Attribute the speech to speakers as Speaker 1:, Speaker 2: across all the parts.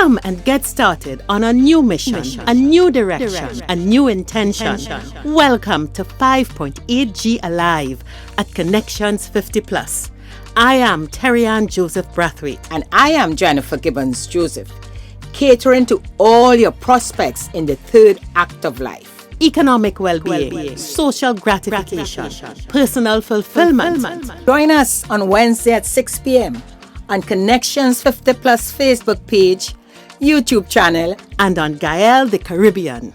Speaker 1: Come and get started on a new mission, a new direction, a new intention. Welcome to 5.8G Alive at Connections 50 Plus. I am Terry-Ann Joseph Brathwaite.
Speaker 2: And I am Jennifer Gibbons Joseph, catering to all your prospects in the third act of life.
Speaker 1: Economic well-being, social gratification, personal fulfillment.
Speaker 2: Join us on Wednesday at 6 p.m. on Connections 50 Plus Facebook page, YouTube channel,
Speaker 1: and on Gael the Caribbean.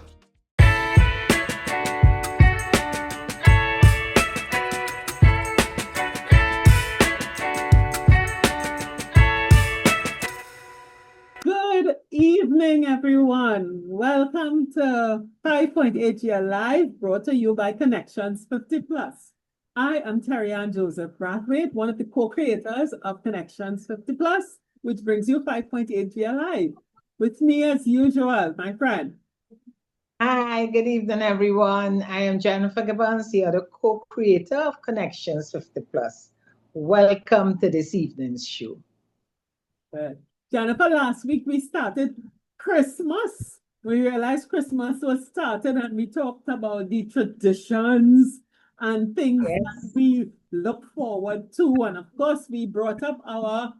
Speaker 3: Good evening, everyone. Welcome to 5.8 Year Live, brought to you by Connections 50 Plus. I am Terry-Ann Joseph Brathwaite, one of the co-creators of Connections 50 Plus, which brings you 5.8 Year Live. With me, as usual, my friend.
Speaker 4: Hi, good evening, everyone. I am Jennifer Gibbons, the other co-creator of Connections 50 Plus. Welcome to this evening's show.
Speaker 3: Jennifer, last week we started Christmas. We realized Christmas was started and we talked about the traditions and things that we look forward to. And of course, we brought up our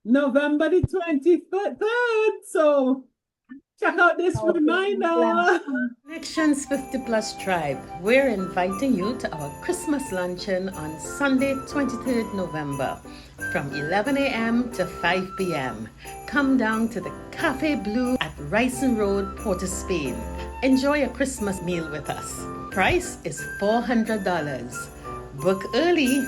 Speaker 3: November the 23rd. So check out this reminder.
Speaker 1: Connections 50 Plus Tribe, we're inviting you to our Christmas luncheon on Sunday, 23rd November from 11 a.m. to 5 p.m. Come down to the Cafe Blue at Ryson Road, Port of Spain. Enjoy a Christmas meal with us. Price is $400. Book early.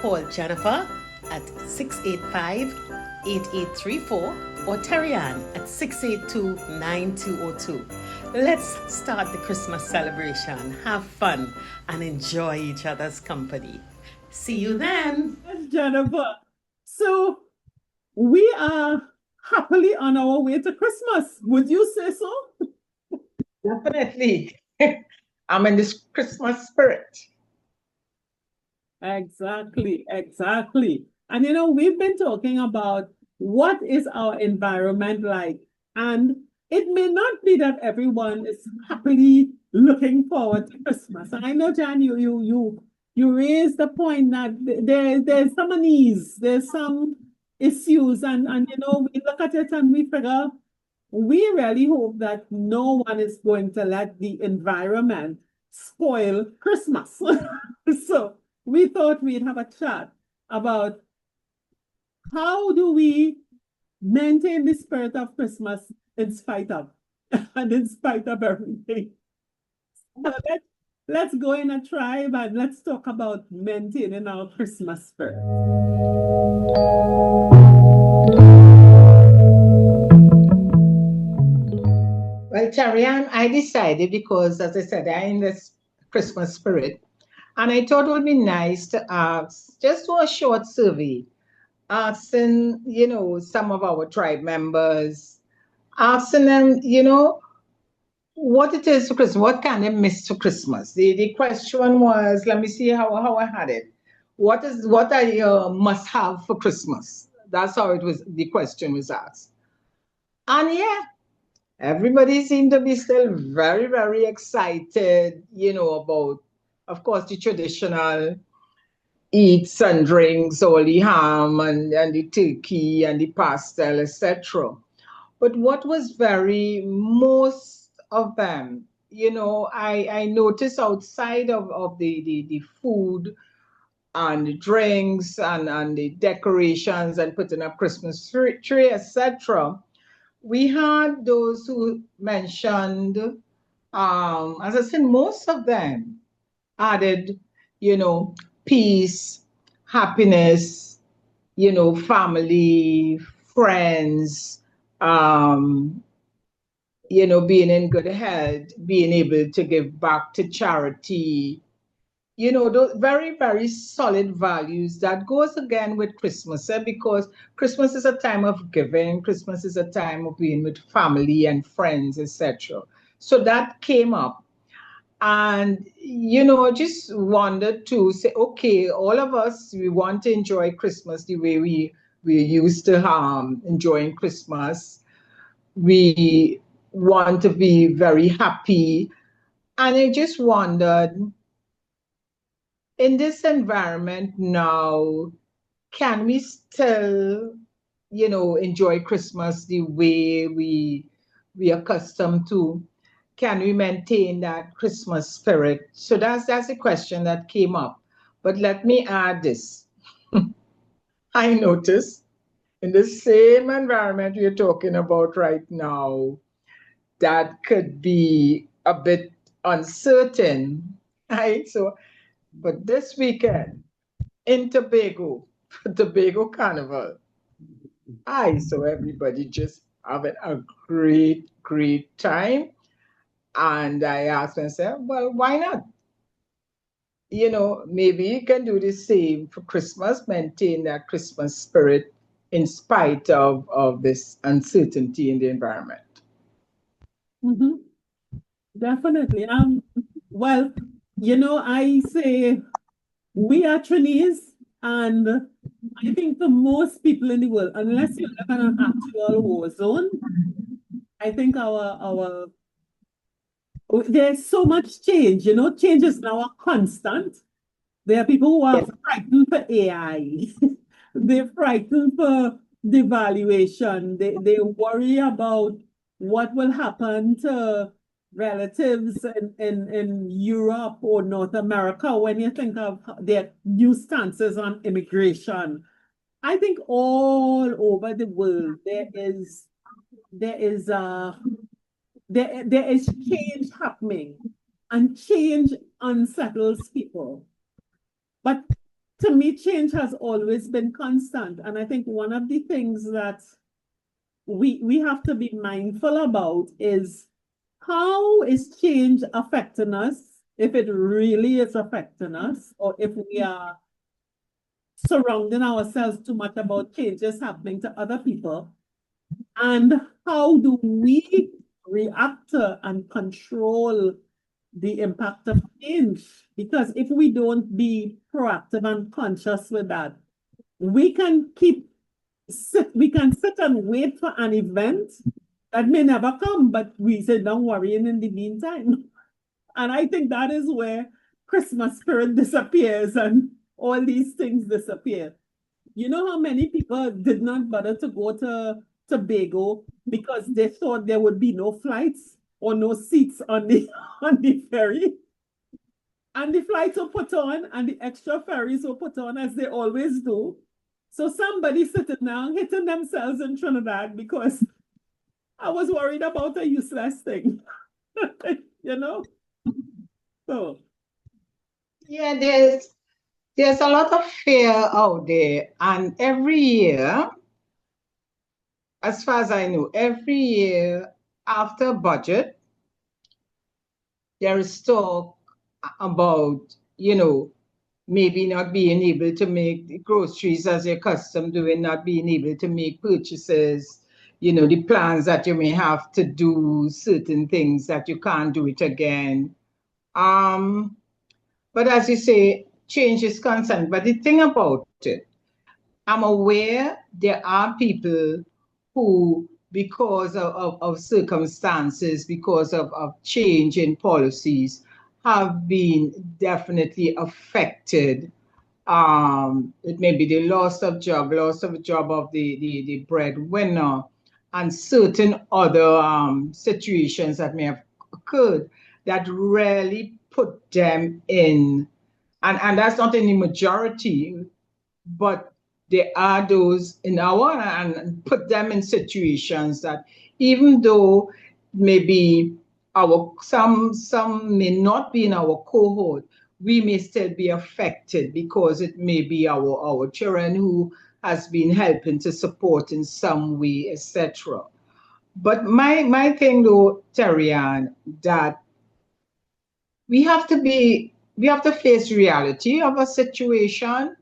Speaker 1: Call Jennifer at 685-8834 or Terry-Ann at 682-9202. Let's start the Christmas celebration, have fun, and enjoy each other's company. See you then.
Speaker 3: Yes, Jennifer. So we are happily on our way to Christmas. Would you say so?
Speaker 4: Definitely. I'm in this Christmas spirit.
Speaker 3: Exactly. And you know, we've been talking about what is our environment like, and it may not be that everyone is happily looking forward to Christmas. And I know, Jan, you raised the point that there's some unease, there's some issues, and you know, we look at it and we figure we really hope that no one is going to let the environment spoil Christmas. So we thought we'd have a chat about how do we maintain the spirit of Christmas in spite of everything. So let's go in a tribe and let's talk about maintaining our Christmas spirit.
Speaker 4: Well, Terry-Ann, I decided because, as I said, I'm in this Christmas spirit, and I thought it would be nice to ask, just do a short survey, asking, you know, some of our tribe members, asking them, you know, what it is for Christmas, what can they miss for Christmas? The question was, let me see how I had it. What are your must have for Christmas? That's how it was, the question was asked. And yeah, everybody seemed to be still very, very excited, you know, about, of course, the traditional eats and drinks, all the ham and the turkey and the pastel, etc. But what was most of them, you know, I noticed outside of the food and the drinks and the decorations and putting up Christmas tree, etc. We had those who mentioned, as I said, most of them added, you know, peace, happiness, you know, family, friends, you know, being in good health, being able to give back to charity, you know, those very, very solid values that goes again with Christmas, because Christmas is a time of giving, Christmas is a time of being with family and friends, etc. So that came up. And, you know, just wanted to say, okay, all of us, we want to enjoy Christmas the way we're used to enjoying Christmas. we want to be very happy. And I just wondered, in this environment now, can we still, enjoy Christmas the way we accustomed to? Can we maintain that Christmas spirit? So that's a question that came up. But let me add this. I noticed in the same environment we're talking about right now, that could be a bit uncertain, right? So, but this weekend in Tobago, Tobago Carnival, I saw everybody just having a great, great time. And I asked myself, well, why not? Maybe you can do the same for Christmas, maintain that Christmas spirit in spite of this uncertainty in the environment.
Speaker 3: Mhm. Definitely. Well, I say we are Chinese, and I think for most people in the world, unless you live in an actual war zone, I think our there's so much change. Change is now a constant. There are people who are frightened for AI. They're frightened for devaluation. They worry about what will happen to relatives in Europe or North America when you think of their new stances on immigration. I think all over the world there is there is change happening, and change unsettles people. But to me, change has always been constant. And I think one of the things that we have to be mindful about is, how is change affecting us, if it really is affecting us, or if we are surrounding ourselves too much about changes happening to other people. And how do we react to and control the impact of change? Because if we don't be proactive and conscious with that, we can sit and wait for an event that may never come, but we say, don't worry, and in the meantime. And I think that is where Christmas spirit disappears and all these things disappear. You know how many people did not bother to go to Tobago because they thought there would be no flights or no seats on the on the ferry? And the flights were put on and the extra ferries were put on, as they always do. So somebody sitting down hitting themselves in Trinidad because I was worried about a useless thing. you know? So
Speaker 4: Yeah, there's a lot of fear out there, and every year, as far as I know, every year after budget, there is talk about, maybe not being able to make the groceries as you're accustomed doing, not being able to make purchases, the plans that you may have to do, certain things that you can't do it again. But as you say, change is constant. But the thing about it, I'm aware there are people who, because of circumstances, because of change in policies, have been definitely affected. It may be the loss of job of the breadwinner, and certain other situations that may have occurred that really put them in, and that's not in the majority, but there are those in our, and put them in situations that, even though maybe some may not be in our cohort, we may still be affected because it may be our children who has been helping to support in some way, etc. But my thing though, Terry-Ann, that we have to face reality of a situation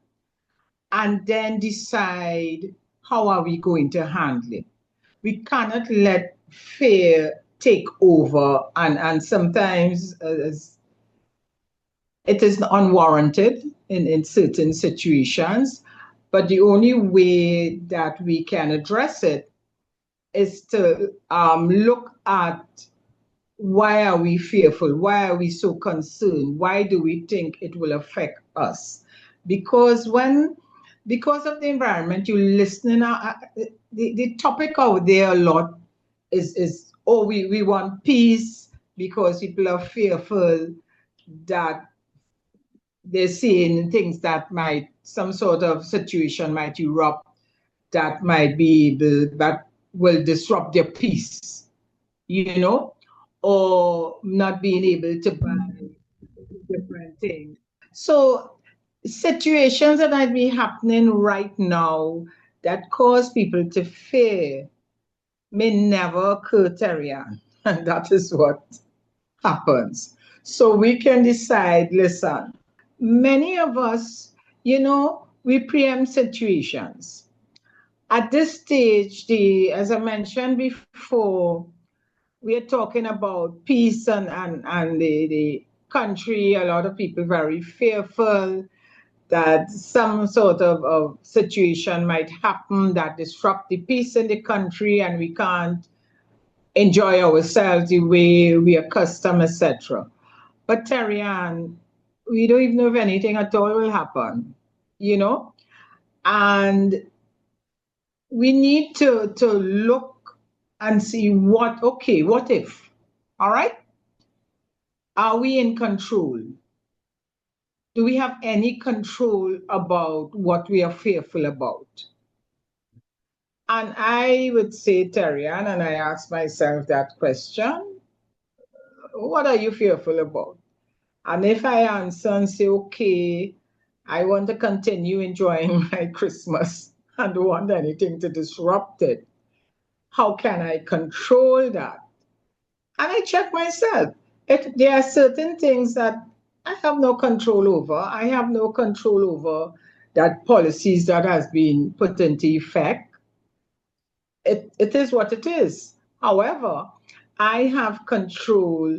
Speaker 4: and then decide how are we going to handle it. We cannot let fear take over, and sometimes it is unwarranted in certain situations. But the only way that we can address it is to look at why are we fearful? Why are we so concerned? Why do we think it will affect us? Because because of the environment, you're listening. The topic out there a lot is oh, we want peace because people are fearful that they're seeing things that might, some sort of situation might erupt that might be that will disrupt their peace, you know, or not being able to buy different things. So situations that might be happening right now that cause people to fear may never occur, Terrian. And that is what happens. So we can decide, listen, many of us, we preempt situations. At this stage, as I mentioned before, we are talking about peace and the country. A lot of people very fearful that some sort of situation might happen that disrupt the peace in the country and we can't enjoy ourselves the way we are accustomed, etc. But Terry Ann, we don't even know if anything at all will happen, you know? And we need to look and see what if? All right? Are we in control? Do we have any control about what we are fearful about? And I would say, Terrian, and I ask myself that question, what are you fearful about? And if I answer and say, okay, I want to continue enjoying my Christmas and don't want anything to disrupt it, how can I control that? And I check myself. There are certain things that I have no control over. I have no control over that policies that has been put into effect. It is what it is. However, I have control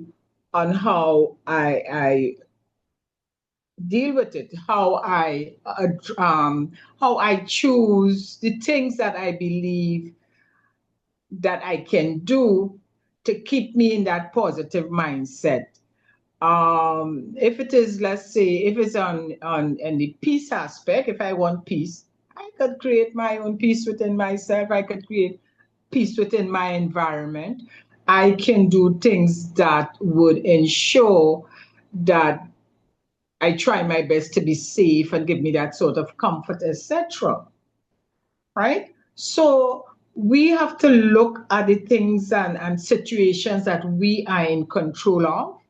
Speaker 4: on how I deal with it, how I choose the things that I believe that I can do to keep me in that positive mindset. If it is, let's say, if it's on the peace aspect, if I want peace, I could create my own peace within myself. I could create peace within my environment. I can do things that would ensure that I try my best to be safe and give me that sort of comfort, etc. Right? So we have to look at the things and situations that we are in control of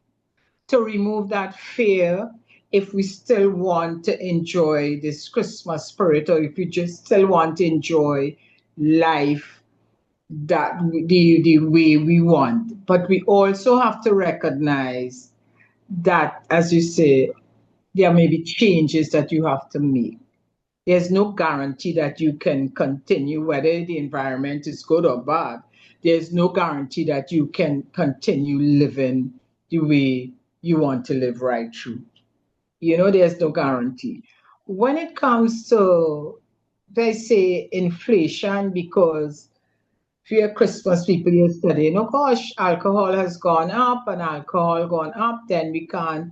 Speaker 4: to remove that fear if we still want to enjoy this Christmas spirit or if we just still want to enjoy life that the way we want. But we also have to recognize that, as you say, there may be changes that you have to make. There's no guarantee that you can continue, whether the environment is good or bad. There's no guarantee that you can continue living the way you want to live right through. There's no guarantee. When it comes to, they say, inflation, because fear Christmas people yesterday, gosh, alcohol has gone up and alcohol gone up, then we can't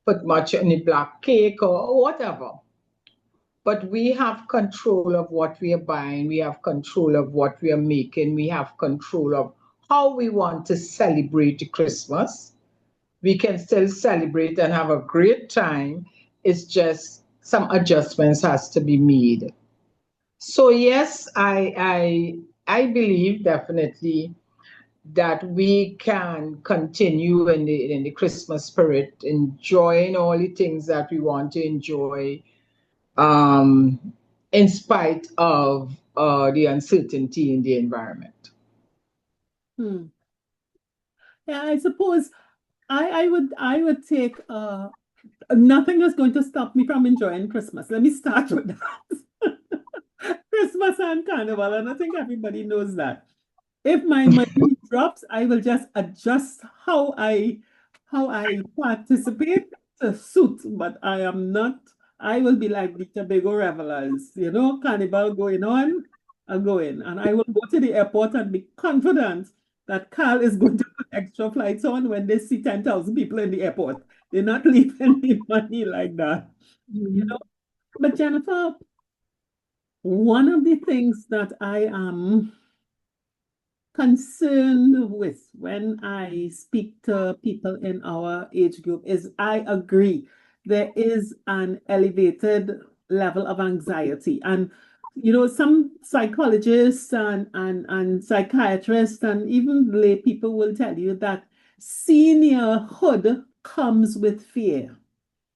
Speaker 4: put much on the black cake or whatever. But we have control of what we are buying. We have control of what we are making. We have control of how we want to celebrate Christmas. We can still celebrate and have a great time. It's just some adjustments has to be made. So yes, I believe definitely that we can continue in the Christmas spirit, enjoying all the things that we want to enjoy, in spite of the uncertainty in the environment.
Speaker 3: Yeah, I suppose I would take nothing is going to stop me from enjoying Christmas. Let me start with that. Christmas and Carnival, and I think everybody knows that. If my money drops, I will just adjust how I participate to suit, but I am not. I will be like the Tobago revelers, Carnival going on, are going. And I will go to the airport and be confident that Carl is going to put extra flights on when they see 10,000 people in the airport. They're not leaving the money like that, you know. But Jennifer, one of the things that I am concerned with when I speak to people in our age group is I agree there is an elevated level of anxiety. And some psychologists and psychiatrists and even lay people will tell you that seniorhood comes with fear.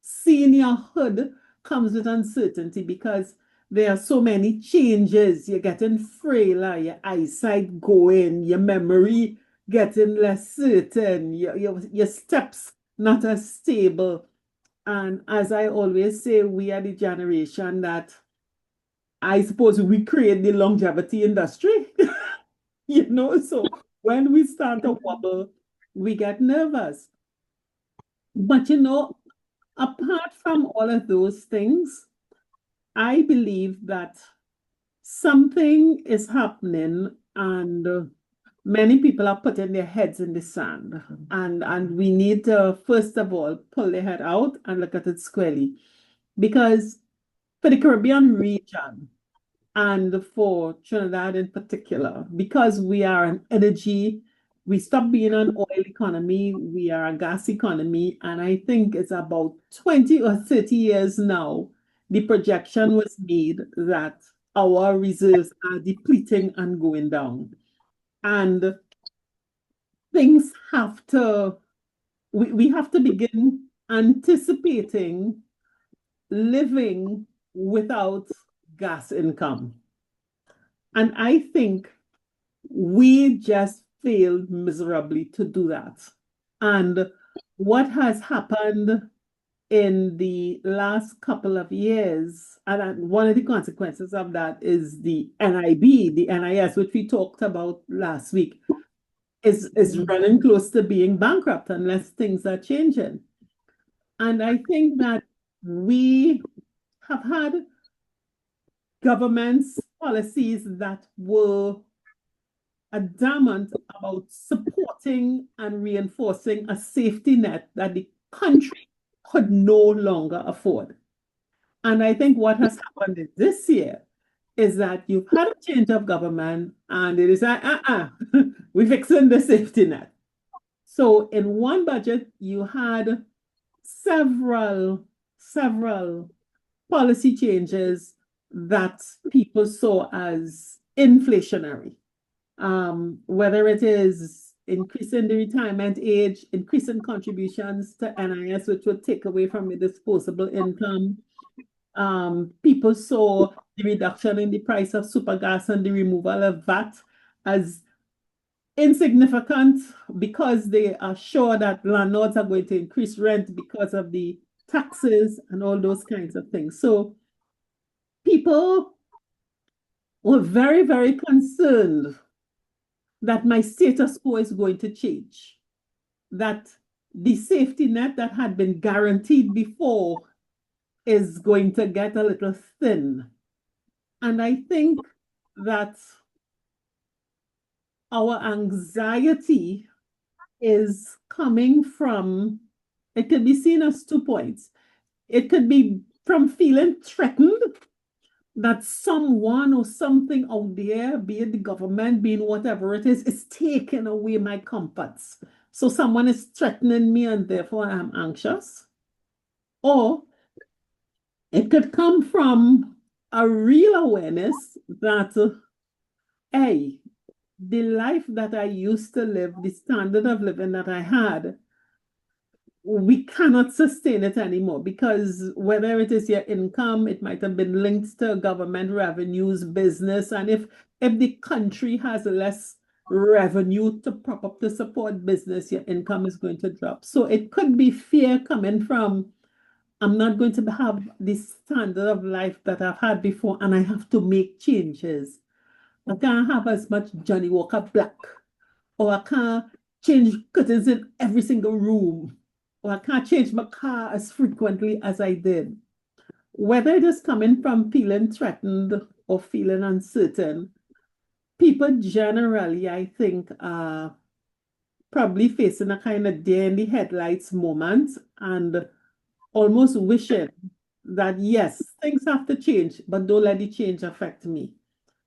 Speaker 3: Seniorhood comes with uncertainty because there are so many changes. You're getting frailer, your eyesight going, your memory getting less certain, your steps not as stable. And as I always say, we are the generation that I suppose we create the longevity industry. So when we start to wobble, we get nervous. But apart from all of those things, I believe that something is happening and many people are putting their heads in the sand. And we need to, first of all, pull their head out and look at it squarely. Because for the Caribbean region and for Trinidad in particular, because we are an energy, we stopped being an oil economy, we are a gas economy, and I think it's about 20 or 30 years now, the projection was made that our reserves are depleting and going down. And things have to, we have to begin anticipating living without gas income. And I think we just failed miserably to do that. And what has happened in the last couple of years, and one of the consequences of that is the NIB, the NIS, which we talked about last week, is running close to being bankrupt unless things are changing. And I think that we have had government's policies that were adamant about supporting and reinforcing a safety net that the country could no longer afford. And I think what has happened this year is that you've had a change of government and it is we're fixing the safety net. So in one budget, you had several policy changes that people saw as inflationary. Whether it is increasing the retirement age, increasing contributions to NIS, which would take away from the disposable income. People saw the reduction in the price of supergas and the removal of VAT as insignificant because they are sure that landlords are going to increase rent because of the taxes and all those kinds of things. So people were very, very concerned that my status quo is going to change, that the safety net that had been guaranteed before is going to get a little thin. And I think that our anxiety is coming from, it could be seen as 2 points. It could be from feeling threatened that someone or something out there, be it the government, being whatever it is taking away my comforts. So someone is threatening me and therefore I'm anxious. Or it could come from a real awareness that, hey, the life that I used to live, the standard of living that I had, we cannot sustain it anymore because whether it is your income, it might have been linked to government revenues, business, and if the country has less revenue to prop up to support business, your income is going to drop. So it could be fear coming from, I'm not going to have the standard of life that I've had before, and I have to make changes. I can't have as much Johnny Walker Black, or I can't change curtains in every single room, or I can't change my car as frequently as I did. Whether it is coming from feeling threatened or feeling uncertain, people generally, I think, are probably facing a kind of deer in the headlights moment and almost wishing that, yes, things have to change, but don't let the change affect me.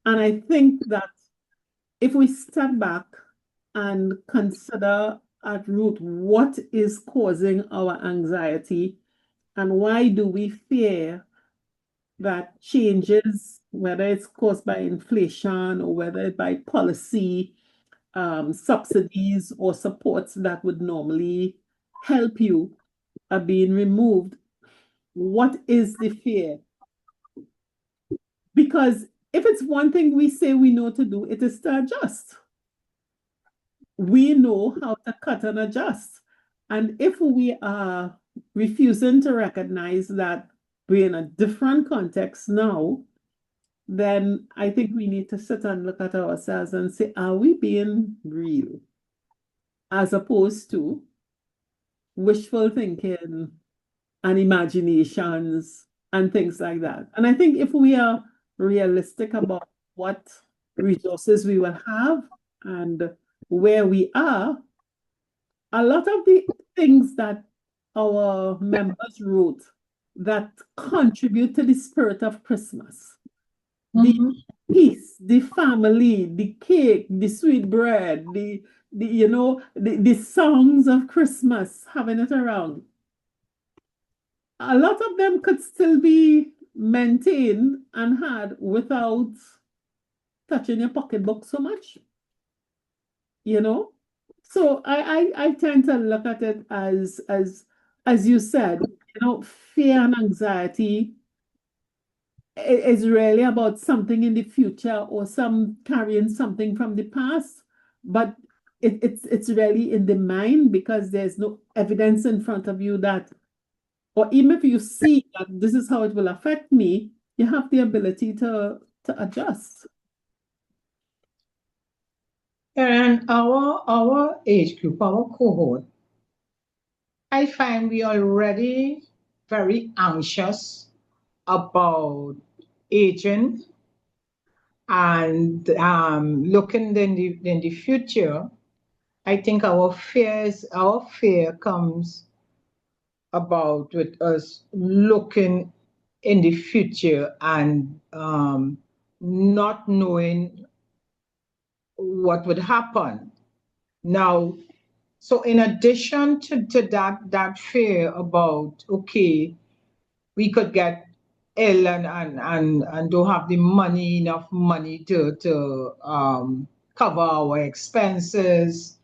Speaker 3: And I think that if we step back and consider at root what is causing our anxiety and why do we fear that changes, whether it's caused by inflation or whether it's by policy, subsidies or supports that would normally help you, are being removed, what is the fear? Because if it's one thing we say we know to do, it is to adjust. We know how to cut and adjust. And if we are refusing to recognize that we're in a different context now, then I think we need to sit and look at ourselves and say, are we being real? As opposed to wishful thinking and imaginations and things like that. And I think if we are realistic about what resources we will have and where we are, a lot of the things that our members wrote that contribute to the spirit of Christmas, the peace, the family, the cake, the sweet bread, the songs of Christmas, having it around. A lot of them could still be maintained and had without touching your pocketbook so much, you know? So I tend to look at it as you said, fear and anxiety is really about something in the future or carrying something from the past, but it's really in the mind because there's no evidence in front of you that, or even if you see that this is how it will affect me, you have the ability to adjust.
Speaker 4: And our age group, our cohort, I find we already very anxious about aging and looking in the future. I think our fear comes about with us looking in the future and not knowing what would happen. Now, so in addition to that fear about, okay, we could get ill and don't have the enough money to cover our expenses.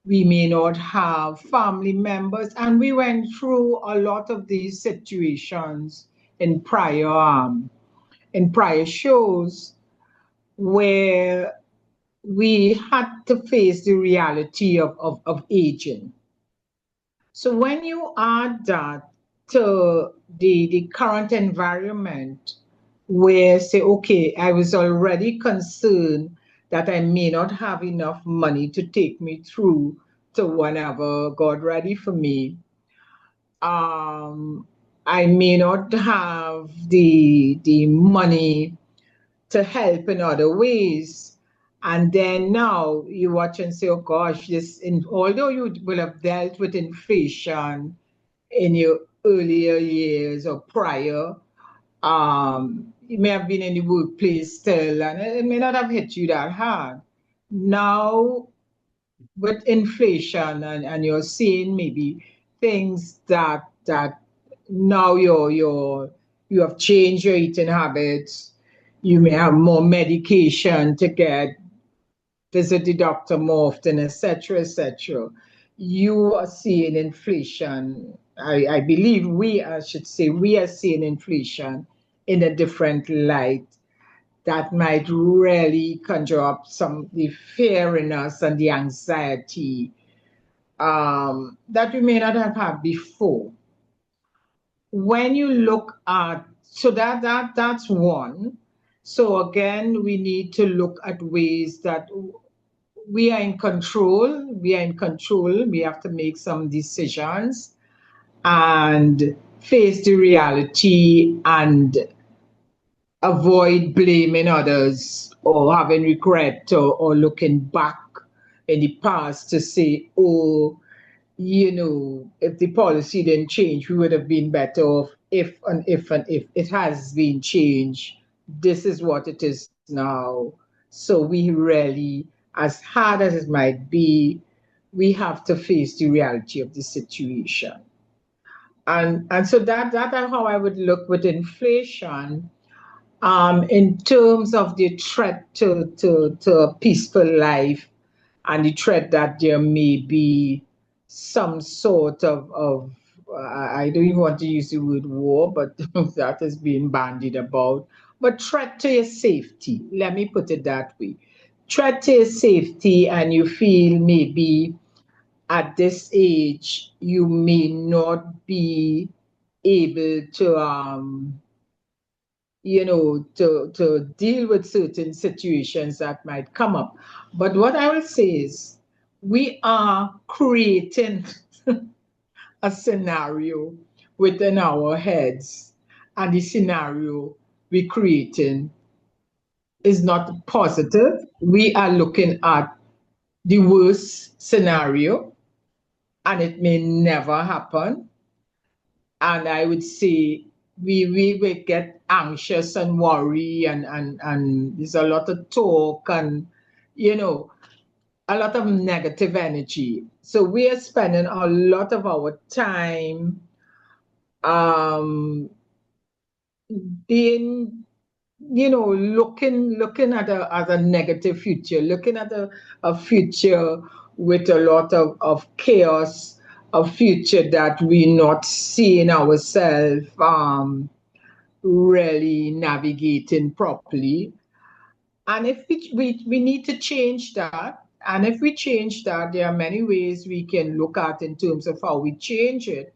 Speaker 4: We may not have family members, and we went through a lot of these situations in prior shows where we had to face the reality of aging. So when you add that to the current environment where say, okay, I was already concerned that I may not have enough money to take me through to whenever God ready for me. I may not have the money to help in other ways. And then now you watch and say, oh gosh, although you will have dealt with inflation in your earlier years or prior, you may have been in the workplace still, and it may not have hit you that hard. Now, with inflation, and you're seeing maybe things that now you have changed your eating habits. You may have more medication to get, visit the doctor more often, etc., etc. You are seeing inflation. I believe we are seeing inflation in a different light that might really conjure up some the fear in us and the anxiety that we may not have had before. When you look at, so that's one. So again, we need to look at ways that we are in control. We are in control. We have to make some decisions and face the reality and avoid blaming others or having regret or looking back in the past to say, oh, if the policy didn't change, we would have been better off if and if and if it has been changed. This is what it is now. So we really, as hard as it might be, we have to face the reality of the situation. And so that's how I would look with inflation, in terms of the threat to a peaceful life and the threat that there may be some sort of I don't even want to use the word war, but that is being bandied about. But threat to your safety, let me put it that way. Threat to your safety, and you feel maybe at this age you may not be able to to deal with certain situations that might come up. But what I will say is we are creating a scenario within our heads, and the scenario we're creating is not positive. We are looking at the worst scenario, and it may never happen. And I would say we will get anxious and worry, and there's a lot of talk and you know a lot of negative energy. So we are spending a lot of our time um being looking at a negative future, looking at a future with a lot of chaos, a future that we're not seeing ourselves really navigating properly. And if we need to change that, and if we change that, there are many ways we can look at in terms of how we change it.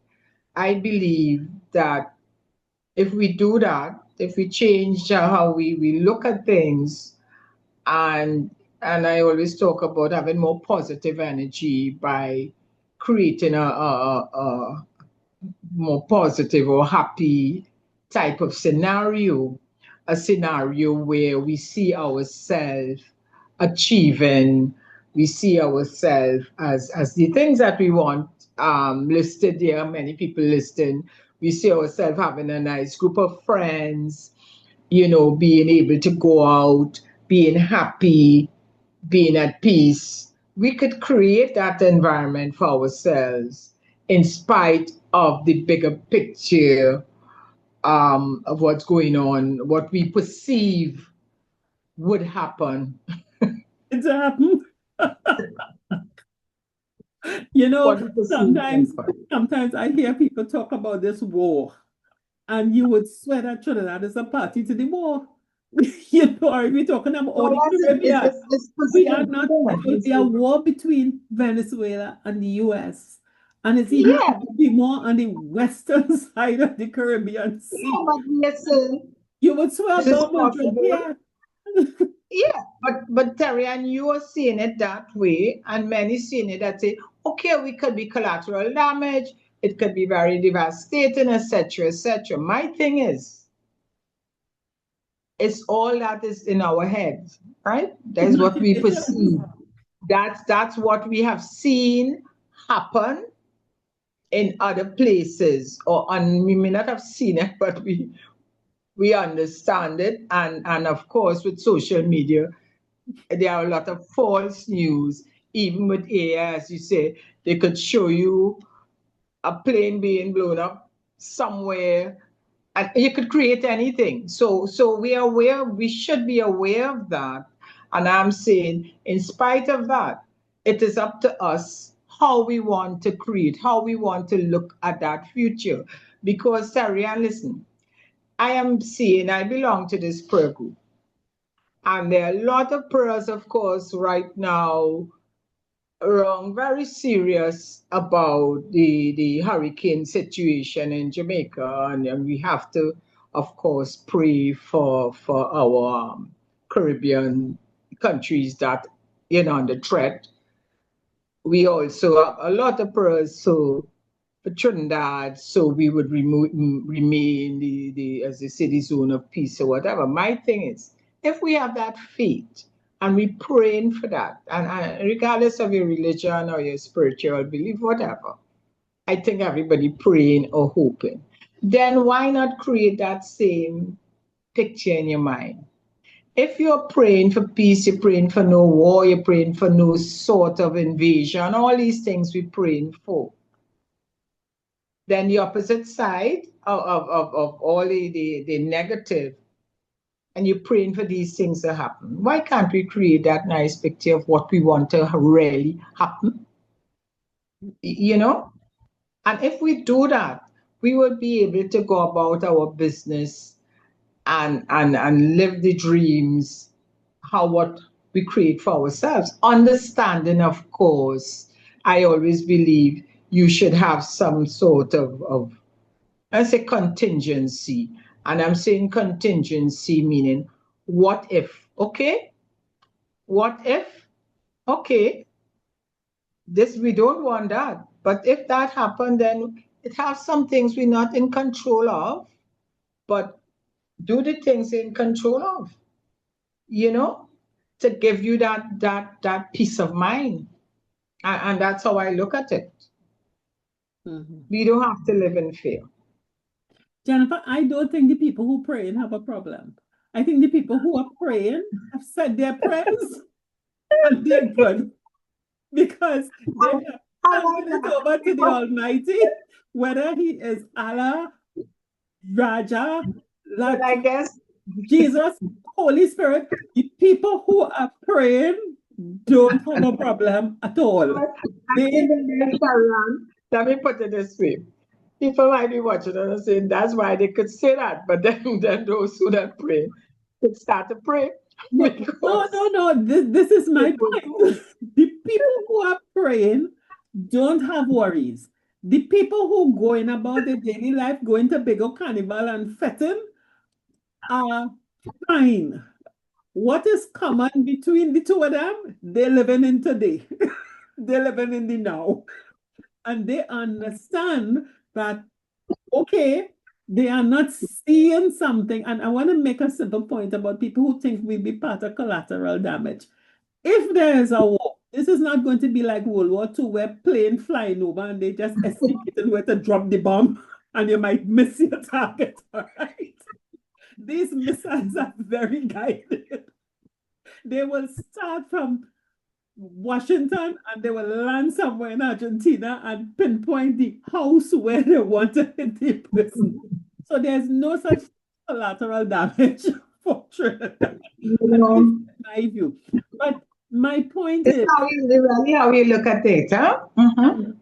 Speaker 4: I believe that if we do that, if we change how we look at things, and I always talk about having more positive energy by creating a more positive or happy type of scenario, a scenario where we see ourselves achieving, we see ourselves as the things that we want, listed there, many people listing. We see ourselves having a nice group of friends, being able to go out, being happy, being at peace. We could create that environment for ourselves in spite of the bigger picture, of what's going on, what we perceive would happen.
Speaker 3: It's happened.
Speaker 4: What we perceive would happen.
Speaker 3: Sometimes I hear people talk about this war, and you would swear that Trinidad is a party to the war. Are we talking about
Speaker 4: So
Speaker 3: all the Caribbean?
Speaker 4: it's
Speaker 3: We are
Speaker 4: perceived.
Speaker 3: not. It will be a war between Venezuela and the U.S. And it's even
Speaker 4: Yeah,
Speaker 3: going to be more on the western side of the Caribbean
Speaker 4: yeah,
Speaker 3: Sea.
Speaker 4: but listen,
Speaker 3: You would swear
Speaker 4: this is
Speaker 3: bomb will drop
Speaker 4: possible.
Speaker 3: here.
Speaker 4: Yeah, but Terry, and you are seeing it that way, and many seeing it that say, okay, we could be collateral damage, it could be very devastating, etc., etc. My thing is, it's all that is in our heads, right? That's what we perceive. That's what we have seen happen in other places, and we may not have seen it, but we understand it, and of course with social media there are a lot of false news. Even with AI, as you say, they could show you a plane being blown up somewhere, and you could create anything. So we are aware. We should be aware of that. And I'm saying, in spite of that, it is up to us how we want to create, how we want to look at that future. Because Terry, and listen, I am seeing I belong to this prayer group. And there are a lot of prayers, of course, right now around very serious about the hurricane situation in Jamaica. And we have to, of course, pray for our Caribbean countries that, under threat. We also have a lot of prayers. So for Trinidad, so we would remain as they say, the zone of peace or whatever. My thing is, if we have that faith and we praying for that, and regardless of your religion or your spiritual belief, whatever, I think everybody praying or hoping, then why not create that same picture in your mind? If you're praying for peace, you're praying for no war, you're praying for no sort of invasion, all these things we're praying for. Then the opposite side of all the negative, and you're praying for these things to happen. Why can't we create that nice picture of what we want to really happen? You know? And if we do that, we will be able to go about our business and live the dreams, what we create for ourselves. Understanding, of course, I always believe you should have some sort of I say contingency. And I'm saying contingency meaning what if, okay? What if, okay, this we don't want that. But if that happened, then it has some things we're not in control of, but do the things in control of, you know, to give you that peace of mind. And that's how I look at it. We don't have to live in fear.
Speaker 3: Jennifer, I don't think the people who praying have a problem. I think the people who are praying have said their prayers and they're good because they have handed it over to the Almighty, whether He is Allah, Raja,
Speaker 4: I guess
Speaker 3: Jesus, Holy Spirit. The people who are praying don't have a problem at all.
Speaker 4: Let me put it this way. People might be watching and saying that's why they could say that, but then those who don't pray could start to pray.
Speaker 3: No. This is my point. The people who are praying don't have worries. The people who going about their daily life, going to bigger carnival and fetting, are fine. What is common between the two of them? They're living in today. They're living in the now. And they understand that, okay, they are not seeing something. And I want to make a simple point about people who think we'll be part of collateral damage. If there is a war, this is not going to be like World War II, where plane flying over and they just estimated where to drop the bomb and you might miss your target, all right? These missiles are very guided. They will start from Washington and they will land somewhere in Argentina and pinpoint the house where they want to hit the person. So there's no such collateral damage for Trinidad. My view. But my point is
Speaker 4: how you look at it, huh?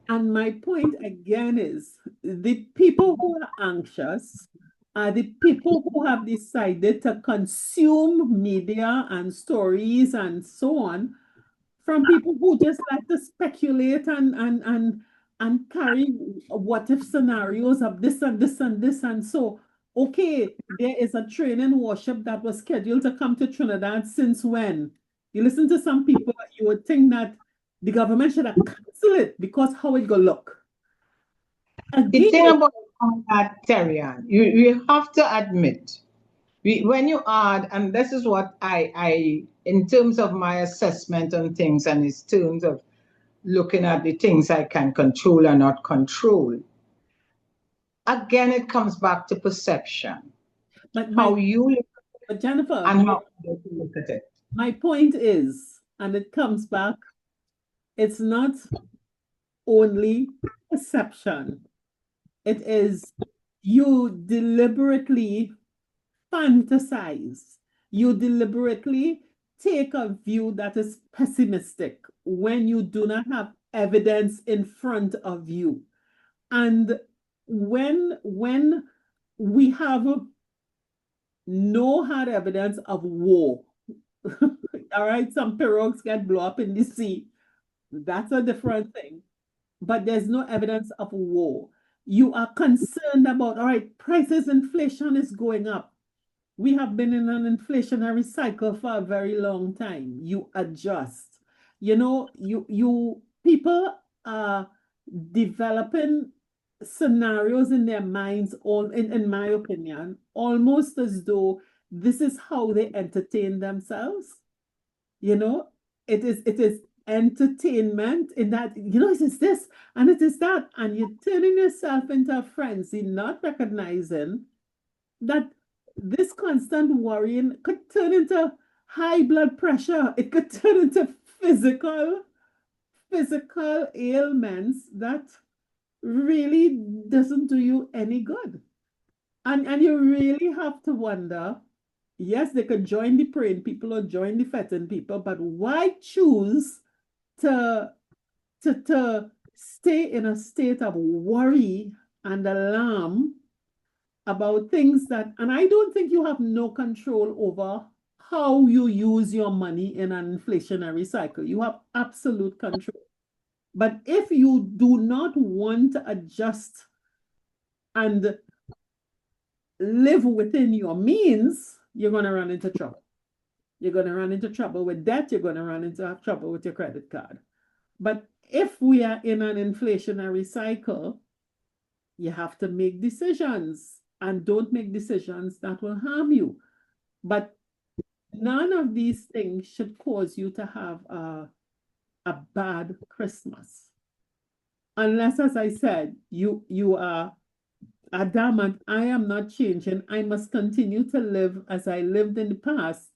Speaker 3: And my point again is the people who are anxious are the people who have decided to consume media and stories and so on from people who just like to speculate and carry what if scenarios of this and this and this. And so, okay, there is a training worship that was scheduled to come to Trinidad since when? You listen to some people, you would think that the government should have canceled it because how it gonna look.
Speaker 4: The thing about that, Terrian, you have to admit, when you add, and this is what I in terms of my assessment on things and in terms of looking at the things I can control or not control, again, it comes back to perception. How you look at it,
Speaker 3: Jennifer,
Speaker 4: and how you look at it.
Speaker 3: My point is, and it comes back, it's not only perception. It is you deliberately fantasize. You deliberately take a view that is pessimistic when you do not have evidence in front of you. And when we have no hard evidence of war, all right, some pirogues get blown up in the sea. That's a different thing. But there's no evidence of war. You are concerned about, all right, prices, inflation is going up. We have been in an inflationary cycle for a very long time. You adjust. You know, you people are developing scenarios in their minds, all in my opinion, almost as though this is how they entertain themselves. You know, it is entertainment in that, it is this and it is that, and you're turning yourself into a frenzy, not recognizing that this constant worrying could turn into high blood pressure. It could turn into physical ailments that really doesn't do you any good. And you really have to wonder, yes, they could join the praying people or join the fetting people, but why choose to to stay in a state of worry and alarm about things that, and I don't think you have no control over how you use your money in an inflationary cycle. You have absolute control. But if you do not want to adjust and live within your means, you're going to run into trouble. You're going to run into trouble with debt. You're going to run into trouble with your credit card. But if we are in an inflationary cycle, you have to make decisions, and don't make decisions that will harm you. But none of these things should cause you to have a bad Christmas. Unless, as I said, you are adamant, I am not changing. I must continue to live as I lived in the past,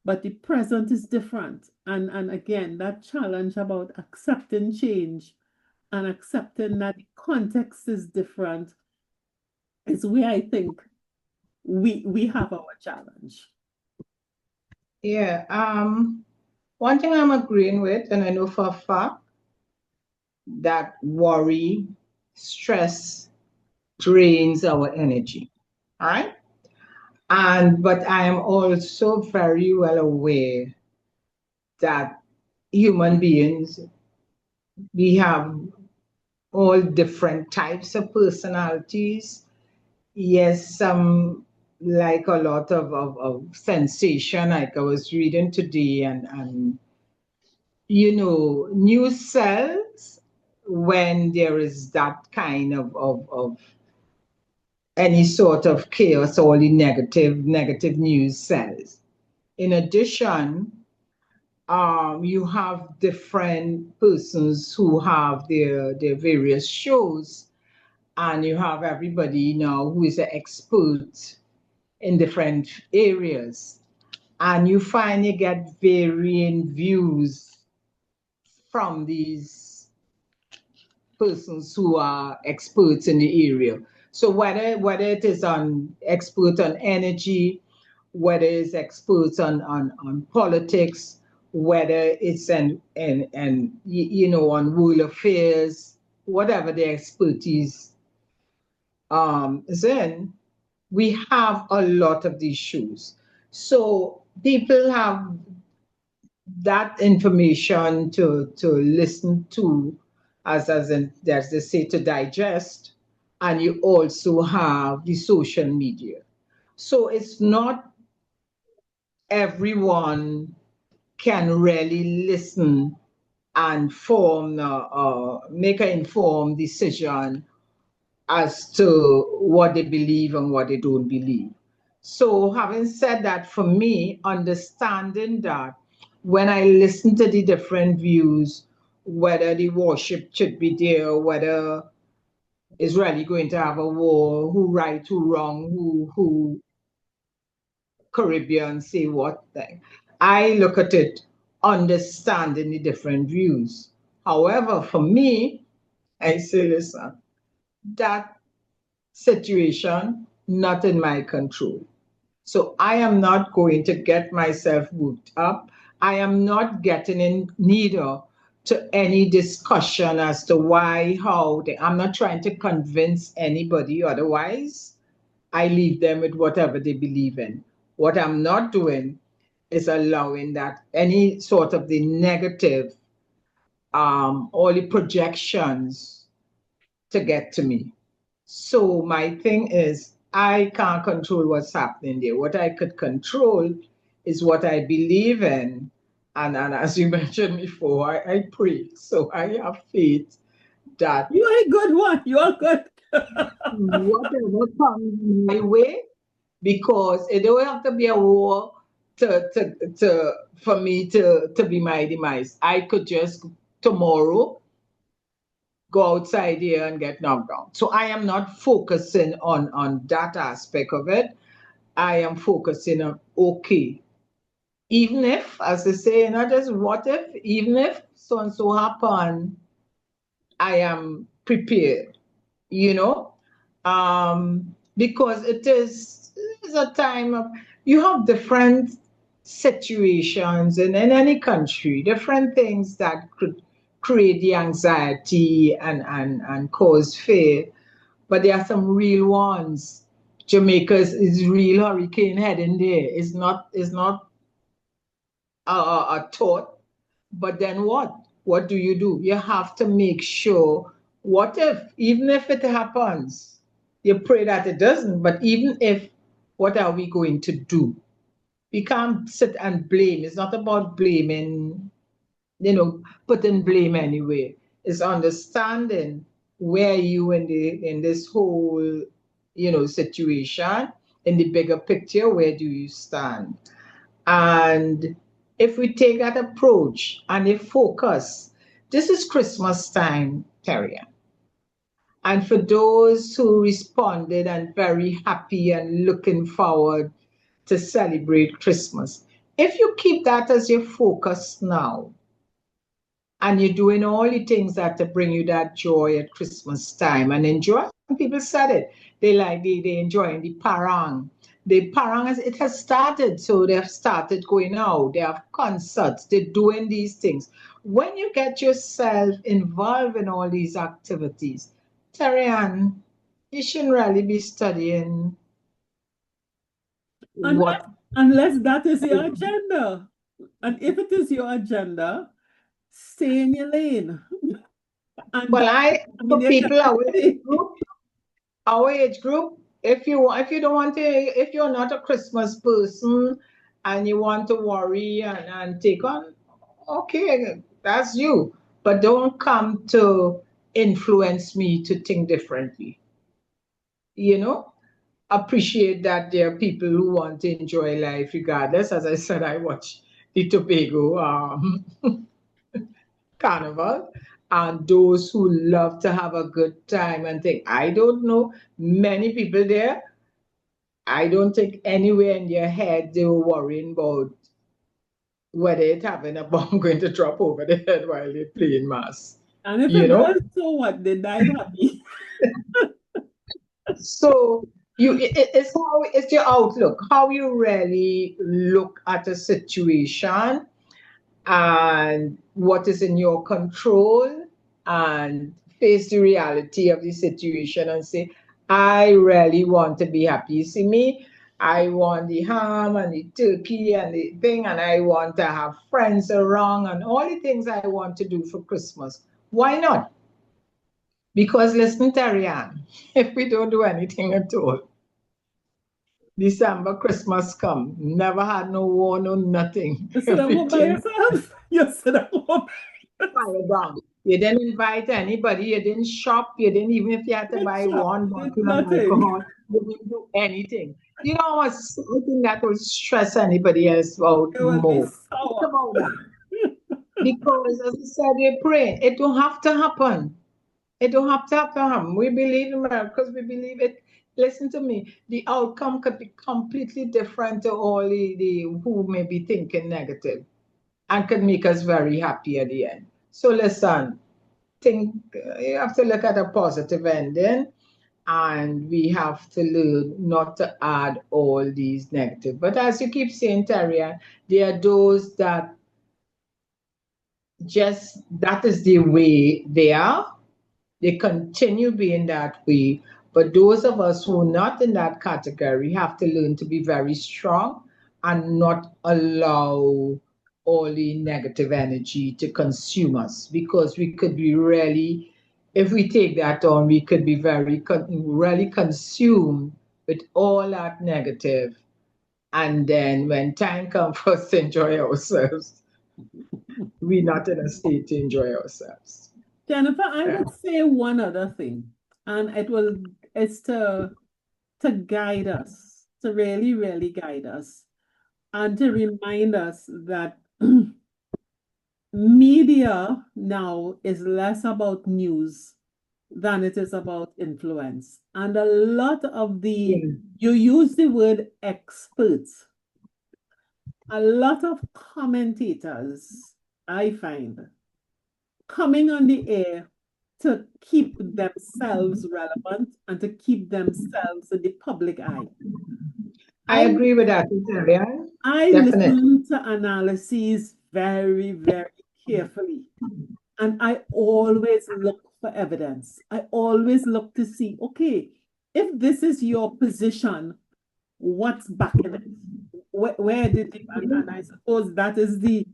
Speaker 3: but the present is different. And again, that challenge about accepting change and accepting that the context is different is where I think we have our challenge.
Speaker 4: Yeah. One thing I'm agreeing with, and I know for a fact that worry, stress drains our energy. All right. But I am also very well aware that human beings, we have all different types of personalities. Yes, some like a lot of sensation, like I was reading today, and new cells, when there is that kind of any sort of chaos or the negative news cells. In addition, you have different persons who have their various shows, and you have everybody now who is an expert in different areas, and you find you get varying views from these persons who are experts in the area. So whether it is on expert on energy, whether it's experts on politics, whether it's on world affairs, whatever the expertise is in, we have a lot of these shows. So people have that information to listen to, as they say, to digest, and you also have the social media. So it's not everyone can really listen and make an informed decision as to what they believe and what they don't believe. So having said that, for me, understanding that when I listen to the different views, whether the warship should be there, whether Israel going to have a war, who right, who wrong, who Caribbean say what thing, I look at it understanding the different views. However, for me, I say, listen, that situation not in my control. So I am not going to get myself worked up. I am not getting in neither to any discussion as to why, how. I'm not trying to convince anybody otherwise. I leave them with whatever they believe in. What I'm not doing is allowing that any sort of the negative, all the projections to get to me. So my thing is, I can't control what's happening there. What I could control is what I believe in. And as you mentioned before, I pray. So I have faith that
Speaker 3: You are a good one. You are good.
Speaker 4: Whatever comes my way, because it don't have to be a war for me to be my demise. I could just tomorrow go outside here and get knocked down. So I am not focusing on that aspect of it. I am focusing on okay. Even if, as they say, not just what if, even if so and so happen, I am prepared, you know, because it's a time of, you have different situations in any country, different things that could create the anxiety and cause fear, but there are some real ones. Jamaica's is real hurricane heading there. It's not a thought. But then what? What do? You have to make sure, what if, even if it happens, you pray that it doesn't, but even if, what are we going to do? We can't sit and blame. It's not about blaming, putting blame anywhere. It's understanding where you in this whole, situation, in the bigger picture, where do you stand? And if we take that approach and a focus, this is Christmas time, Terry. And for those who responded and very happy and looking forward to celebrate Christmas, if you keep that as your focus now, and you're doing all the things that to bring you that joy at Christmas time and enjoy. People said it. They enjoying the parang. The parang it has started, so they have started going out. They have concerts. They're doing these things. When you get yourself involved in all these activities, Terry Ann, you shouldn't really be studying
Speaker 3: Unless,
Speaker 4: what.
Speaker 3: unless that is your agenda. And if it is your agenda, stay in your lane. And
Speaker 4: Well,
Speaker 3: in
Speaker 4: for
Speaker 3: your
Speaker 4: people
Speaker 3: capacity.
Speaker 4: our age group, if you don't want to, if you're not a Christmas person and you want to worry and take on, okay, that's you. But don't come to influence me to think differently. You know, appreciate that there are people who want to enjoy life regardless. As I said, I watch the Tobago carnival, and those who love to have a good time and think, I don't know many people there. I don't think anywhere in their head they were worrying about whether it's having a bomb going to drop over their head while they're playing mass.
Speaker 3: And if
Speaker 4: You
Speaker 3: it
Speaker 4: know,
Speaker 3: does, so what? They died happy.
Speaker 4: so it's your outlook, how you really look at a situation and what is in your control, and face the reality of the situation and say, I really want to be happy. You see me, I want the ham and the turkey and the thing, and I want to have friends around and all the things I want to do for Christmas. Why not? Because listen, Tarian, if we don't do anything at all, December, Christmas come, never had no war, no nothing.
Speaker 3: You sit at home by
Speaker 4: Everything
Speaker 3: yourself. You sit at home.
Speaker 4: fire down. You didn't invite anybody, you didn't shop, you didn't, even if you had to
Speaker 3: Good
Speaker 4: buy
Speaker 3: shop.
Speaker 4: one
Speaker 3: Did
Speaker 4: bottle of
Speaker 3: nothing.
Speaker 4: alcohol, you didn't do anything. You know what's something that will stress anybody else out
Speaker 3: It will be
Speaker 4: more? Think
Speaker 3: sour.
Speaker 4: about that. Because as I said, we're praying. It don't have to happen. It don't have to happen. We believe in miracles, we believe it. Listen to me. The outcome could be completely different to all the who may be thinking negative, and could make us very happy at the end. So listen, think you have to look at a positive ending, and we have to learn not to add all these negative. But as you keep saying, Taria, there are those that just that is the way they are. They continue being that way. But those of us who are not in that category have to learn to be very strong and not allow all the negative energy to consume us, because we could be really, if we take that on, we could be really consumed with all that negative. And then when time comes for us to enjoy ourselves, we're not in a state to enjoy ourselves.
Speaker 3: Jennifer, I
Speaker 4: Yeah.
Speaker 3: would say one other thing. And it's to guide us, to really, really guide us, and to remind us that media now is less about news than it is about influence. And a lot of you use the word experts, a lot of commentators, I find, coming on the air to keep themselves relevant and to keep themselves in the public eye.
Speaker 4: I agree with that, Terry-Ann.
Speaker 3: I
Speaker 4: Definitely.
Speaker 3: listen to analyses very, very carefully. And I always look for evidence. I always look to see, okay, if this is your position, what's backing it? Where did it, and I suppose that is the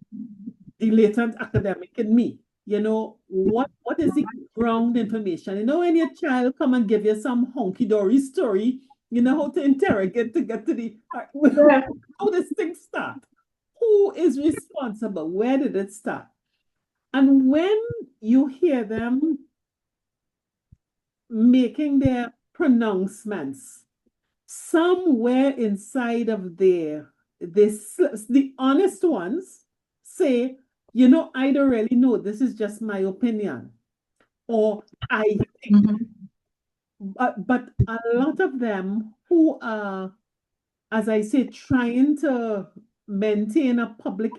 Speaker 3: latent academic in me. You know, what is the ground information? You know, when your child come and give you some honky-dory story, you know how to interrogate to get to the how this thing start? Who is responsible? Where did it start? And when you hear them making their pronouncements, somewhere inside of there, the honest ones say, you know, I don't really know. This is just my opinion. Or I think. But a lot of them who are, as I say, trying to maintain a public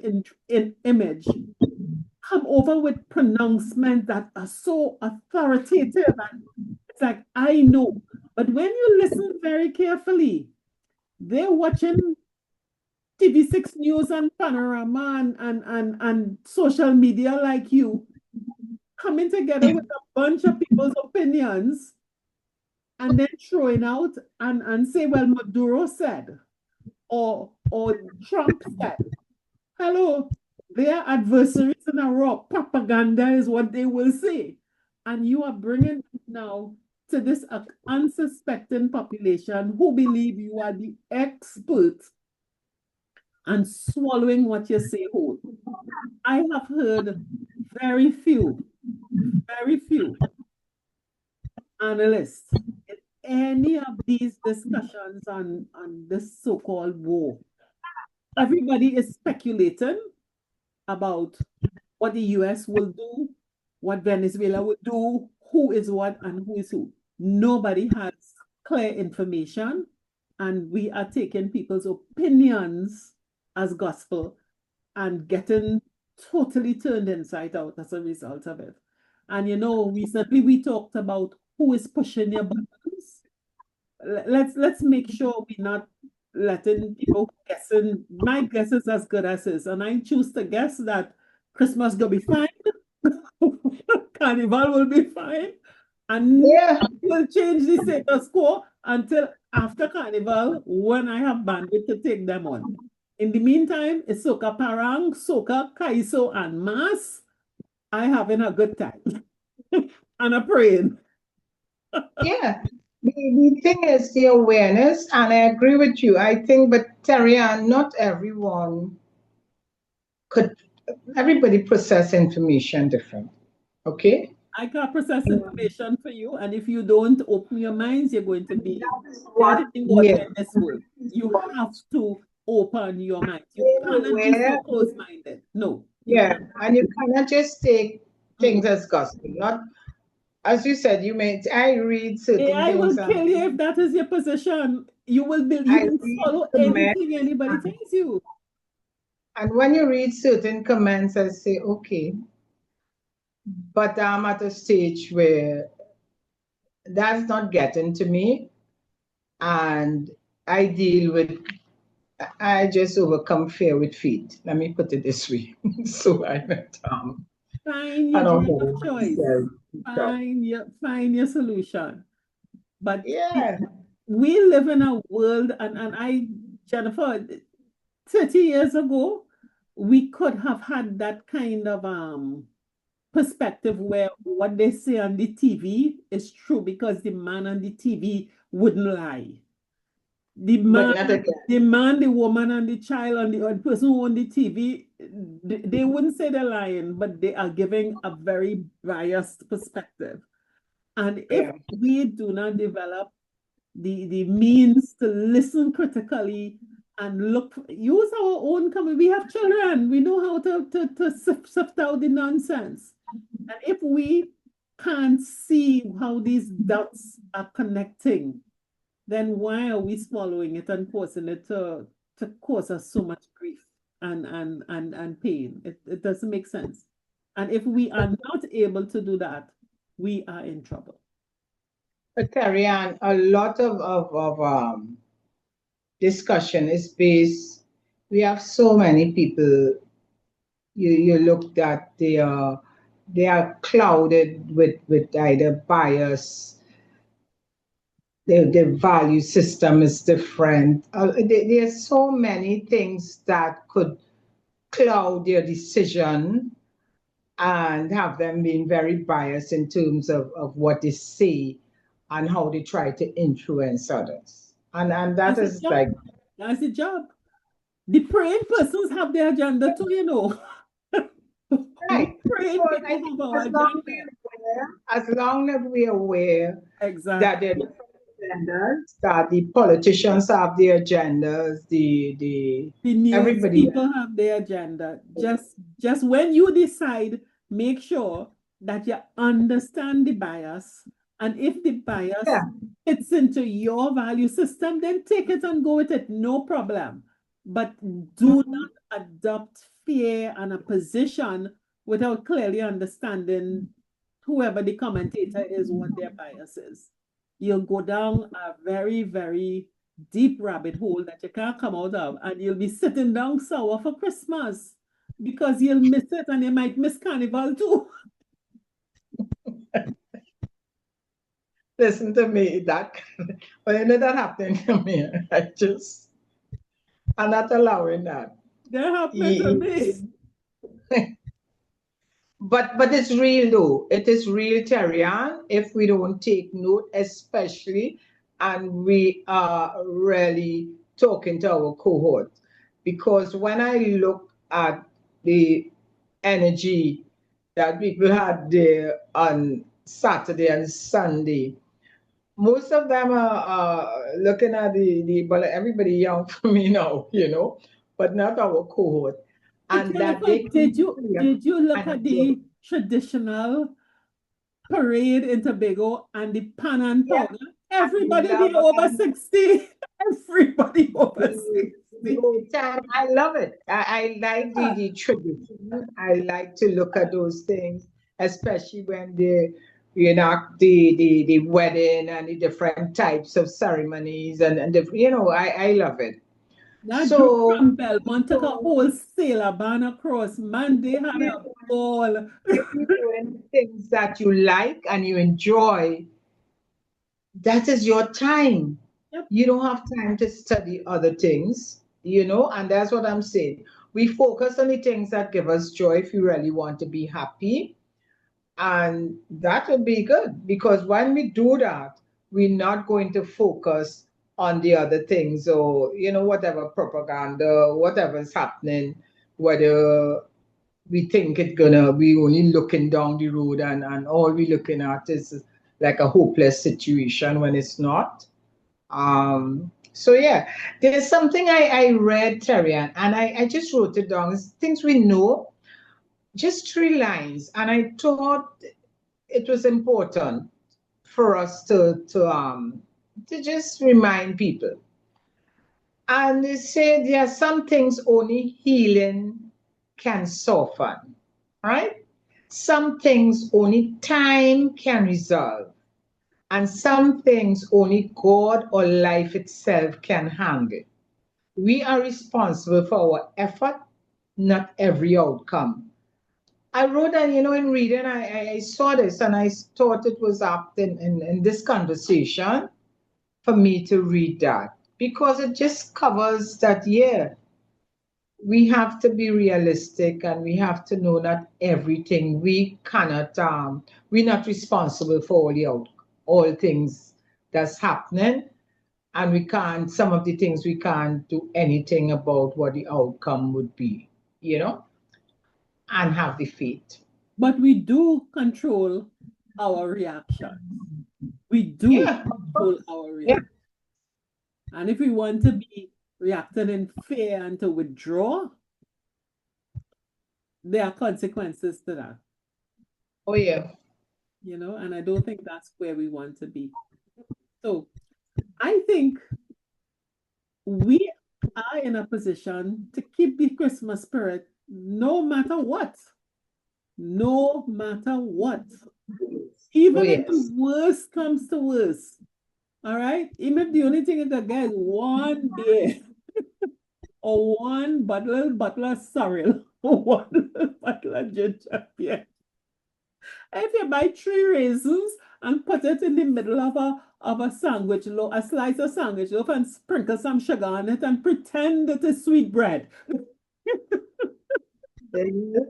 Speaker 3: image come over with pronouncements that are so authoritative. And it's like, I know. But when you listen very carefully, they're watching TV6 News and Panorama and social media like you, coming together with a bunch of people's opinions and then throwing out and say, well, Maduro said, or Trump said. Hello, they are adversaries in a row. Propaganda is what they will say. And you are bringing now to this unsuspecting population who believe you are the expert and swallowing what you say whole. I have heard very few analysts in any of these discussions on this so-called war. Everybody is speculating about what the US will do, what Venezuela would do, who is what and who is who. Nobody has clear information, and we are taking people's opinions as gospel and getting totally turned inside out as a result of it. And you know, recently we talked about who is pushing your buttons. Let's make sure we're not letting people guessing. My guess is as good as his, and I choose to guess that Christmas gonna be fine, Carnival will be fine, and we'll change the status quo until after Carnival when I have bandwidth to take them on. In the meantime, it's Soca Parang, Soca, Kaiso, and Mass. I having a good time and a praying.
Speaker 4: Yeah. The thing is the awareness, and I agree with you. I think, but Terry-Ann, not everyone everybody process information different. Okay?
Speaker 3: I can process information for you, and if you don't open your minds, you're going to be in this world. You have to open your mind. You cannot be so close-minded. No.
Speaker 4: And you cannot just take things as gospel. Not, as you said, I read certain
Speaker 3: AI
Speaker 4: things.
Speaker 3: will kill you if that is your position. You will follow anything anybody tells you.
Speaker 4: And when you read certain comments, I say, okay, but I'm at a stage where that's not getting to me. And I just overcome fear with faith. Let me put it this way. So I went,
Speaker 3: find your drink of choice. Find your solution. But we live in a world, and Jennifer, 30 years ago, we could have had that kind of perspective where what they say on the TV is true because the man on the TV wouldn't lie. The man, the woman, and the child, and the person who on the TV, they wouldn't say they're lying, but they are giving a very biased perspective. And if
Speaker 4: Yeah.
Speaker 3: we do not develop the means to listen critically and use our own we have children, we know how to sift out the nonsense. And if we can't see how these dots are connecting, then why are we swallowing it and causing it to cause us so much grief and pain? It doesn't make sense. And if we are not able to do that, we are in trouble.
Speaker 4: But Terry Ann, a lot of discussion is based. We have so many people. You looked at they are clouded with either bias. The value system is different. There are so many things that could cloud their decision and have them being very biased in terms of what they say and how they try to influence others. And that
Speaker 3: That's a
Speaker 4: is
Speaker 3: job.
Speaker 4: like,
Speaker 3: That's a job. The praying persons have their agenda too, you know.
Speaker 4: right.
Speaker 3: Praying
Speaker 4: Because I
Speaker 3: people
Speaker 4: think
Speaker 3: have our agenda.
Speaker 4: as long as we're aware that there are
Speaker 3: Exactly.
Speaker 4: different agendas, that the politicians have their agendas, the
Speaker 3: The news
Speaker 4: everybody.
Speaker 3: people have their agenda. Just when you decide, make sure that you understand the bias. And if the bias
Speaker 4: Yeah.
Speaker 3: fits into your value system, then take it and go with it. No problem. But do
Speaker 4: Mhm.
Speaker 3: not adopt fear and a position without clearly understanding whoever the commentator is, what their bias is. You'll go down a very, very deep rabbit hole that you can't come out of, and you'll be sitting down sour for Christmas because you'll miss it and you might miss Carnival too.
Speaker 4: Listen to me, that well, you know that happening to me. I'm not allowing that.
Speaker 3: They're happening to
Speaker 4: Ye-
Speaker 3: me.
Speaker 4: but it's real though. It is real, Terrian. If we don't take note, especially, and we are really talking to our cohort, because when I look at the energy that people had there on Saturday and Sunday, most of them are looking at but everybody young for me now, but not our cohort. And that
Speaker 3: Jennifer,
Speaker 4: they can
Speaker 3: did you look
Speaker 4: and
Speaker 3: at the traditional parade in Tobago and the pan and
Speaker 4: yeah,
Speaker 3: powder?
Speaker 4: I
Speaker 3: Everybody
Speaker 4: love
Speaker 3: there over
Speaker 4: it.
Speaker 3: 60. Everybody over
Speaker 4: The
Speaker 3: 60.
Speaker 4: old time. I love it. I like the tradition. I like to look at those things, especially when they reenact the wedding and the different types of ceremonies and I love it.
Speaker 3: That group
Speaker 4: So,
Speaker 3: from Belmont took a whole sailor ban across. Man, they had
Speaker 4: yeah,
Speaker 3: a ball.
Speaker 4: if you're doing things that you like and you enjoy, that is your time.
Speaker 3: Yep.
Speaker 4: You don't have time to study other things, and that's what I'm saying. We focus on the things that give us joy if you really want to be happy. And that would be good because when we do that, we're not going to focus on the other things or whatever propaganda, whatever's happening, whether we think it's gonna be only looking down the road and all we're looking at is like a hopeless situation when it's not. So yeah, there's something I read, Terry, and I just wrote it down. It's things we know, just 3 lines, and I thought it was important for us to just remind people. And they say there are some things only healing can soften, right? Some things only time can resolve, and some things only God or life itself can handle. We are responsible for our effort, not every outcome. I wrote that, in reading, I saw this and I thought it was apt in this conversation for me to read that because it just covers that, yeah, we have to be realistic and we have to know not everything. We're not responsible for all things that's happening. And some of the things we can't do anything about what the outcome would be, and have the faith.
Speaker 3: But we do control our reaction. We do
Speaker 4: Yeah.
Speaker 3: control our
Speaker 4: Yeah.
Speaker 3: reaction. And if we want to be reacting in fear and to withdraw, there are consequences to that,
Speaker 4: Oh, yeah.
Speaker 3: and I don't think that's where we want to be. So I think we are in a position to keep the Christmas spirit no matter what. No matter what.
Speaker 4: Oh,
Speaker 3: Even if the
Speaker 4: yes.
Speaker 3: worst comes to worst. All right? Even if the only thing is that guys one beer or one bottle of sorrel or one little bottle of ginger beer. If you buy 3 raisins and put it in the middle of a sandwich loaf, a slice of sandwich loaf, and sprinkle some sugar on it and pretend it is sweet bread.
Speaker 4: There you go.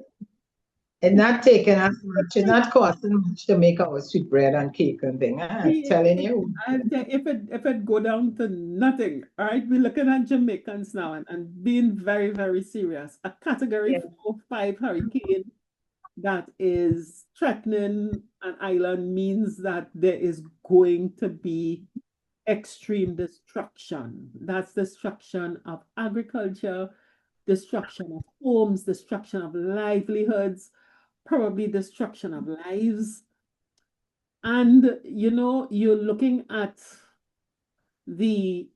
Speaker 4: And not taking as much, it's not costing much to make our sweet bread and cake and thing. I'm telling you.
Speaker 3: If it go down to nothing, all right, we're looking at Jamaicans now and being very, very serious. A category
Speaker 4: Yeah.
Speaker 3: 4 or 5 hurricane that is threatening an island means that there is going to be extreme destruction. That's destruction of agriculture, destruction of homes, destruction of livelihoods, probably destruction of lives. And you're looking at the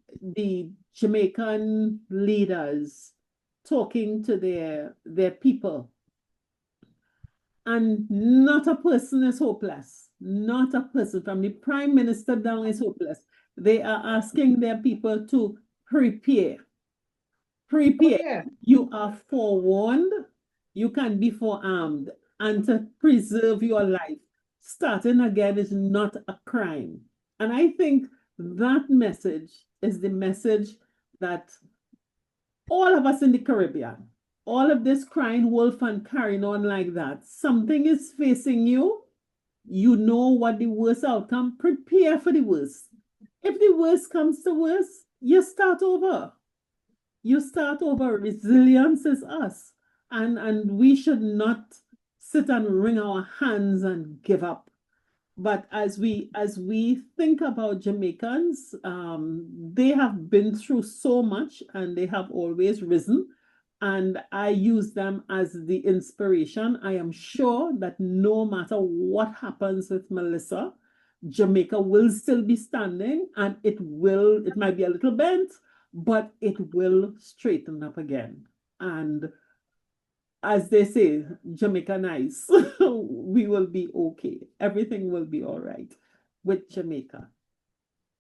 Speaker 3: Jamaican leaders talking to their people, and not a person is hopeless. Not a person from the prime minister down is hopeless. They are asking their people to prepare.
Speaker 4: Oh,
Speaker 3: Prepare.
Speaker 4: yeah.
Speaker 3: You are forewarned, you can be forearmed, and to preserve your life. Starting again is not a crime. And I think that message is the message that all of us in the Caribbean, all of this crying wolf and carrying on like that, something is facing you. You know what the worst outcome, prepare for the worst. If the worst comes to worst, you start over. You start over. Resilience is us. And we should not sit and wring our hands and give up. But as we think about Jamaicans, they have been through so much and they have always risen. And I use them as the inspiration. I am sure that no matter what happens with Melissa, Jamaica will still be standing, and it might be a little bent, but it will straighten up again. And as they say, Jamaica nice, we will be okay. Everything will be all right with Jamaica.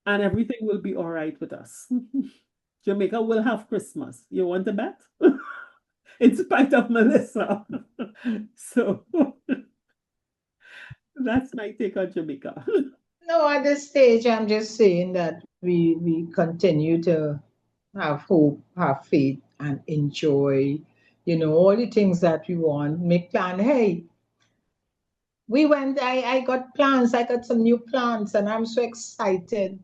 Speaker 3: And everything will be all right with us. Jamaica will have Christmas. You want to bet? In spite of Melissa. So that's my take on Jamaica.
Speaker 4: No, at this stage, I'm just saying that we continue to have hope, have faith, and enjoy, all the things that we want. Make plan. Hey, I got plans. I got some new plans, and I'm so excited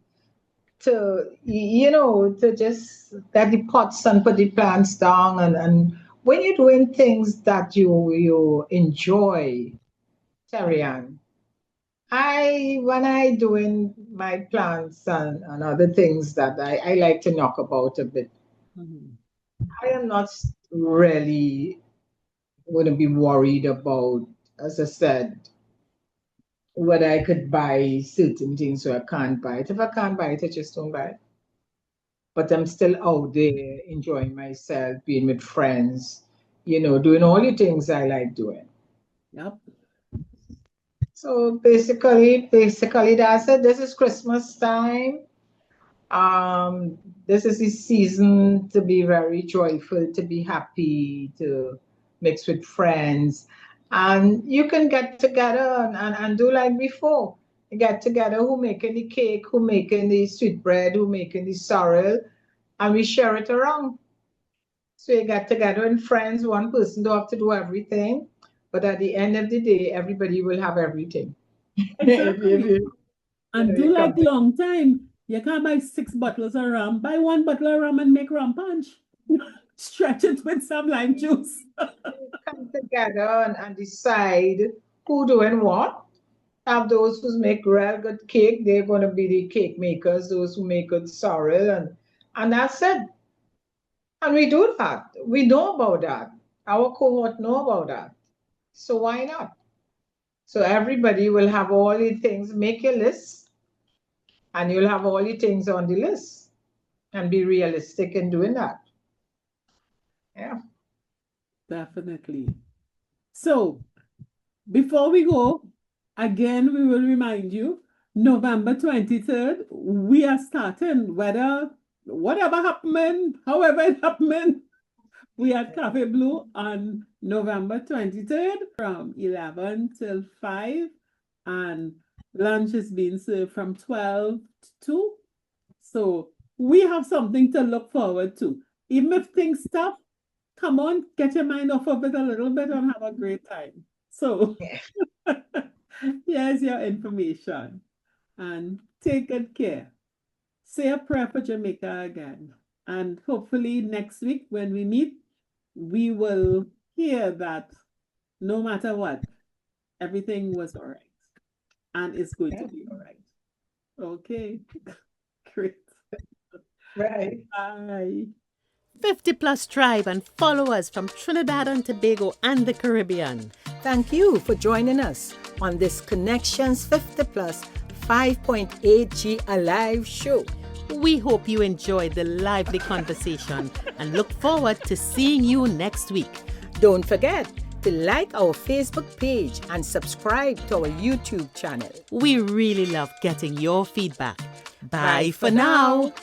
Speaker 4: to just get the pots and put the plants down. And when you're doing things that you enjoy, Terry Ann, when I doing my plants and other things that I like to knock about a bit,
Speaker 3: Mhm.
Speaker 4: I am not really going to be worried about, as I said, whether I could buy certain things or I can't buy it. If I can't buy it, I just don't buy it. But I'm still out there enjoying myself, being with friends, doing all the things I like doing.
Speaker 3: Yep.
Speaker 4: So basically that's it. This is Christmas time. This is the season to be very joyful, to be happy, to mix with friends. And you can get together and do like before. You get together, who making the cake, who making the sweet bread, who making the sorrel, and we share it around. So you get together and friends, one person don't have to do everything. But at the end of the day, everybody will have everything.
Speaker 3: Exactly. And do
Speaker 4: You
Speaker 3: like
Speaker 4: come
Speaker 3: long time. You can't buy 6 bottles of rum. Buy 1 bottle of rum and make rum punch. Stretch it with some lime juice.
Speaker 4: come together and decide who doing what. have those who make real good cake. They're going to be the cake makers, those who make good sorrel, and that's it. And we do that. We know about that. Our cohort know about that. So why not? So everybody will have all the things. Make your list, and you'll have all the things on the list, and be realistic in doing that. Yeah.
Speaker 3: Definitely. So, before we go, again, we will remind you, November 23rd, we are starting, whatever happened, however it happened, we at Cafe Blue on November 23rd from 11 till 5, and lunch is being served from 12 to 2. So we have something to look forward to. Even if things stop, come on, get your mind off of it a little bit and have a great time. So here's your information. And take good care. Say a prayer for Jamaica again. And hopefully next week when we meet, we will hear that no matter what, everything was all right. And it's going to be all right. Okay. Great.
Speaker 4: Right.
Speaker 3: Bye.
Speaker 1: 50 Plus Tribe and follow us from Trinidad and Tobago and the Caribbean.
Speaker 2: Thank you for joining us on this Connections 50 Plus 5.8G Alive show.
Speaker 1: We hope you enjoyed the lively conversation and look forward to seeing you next week.
Speaker 2: Don't forget to like our Facebook page and subscribe to our YouTube channel.
Speaker 1: We really love getting your feedback. Bye for now.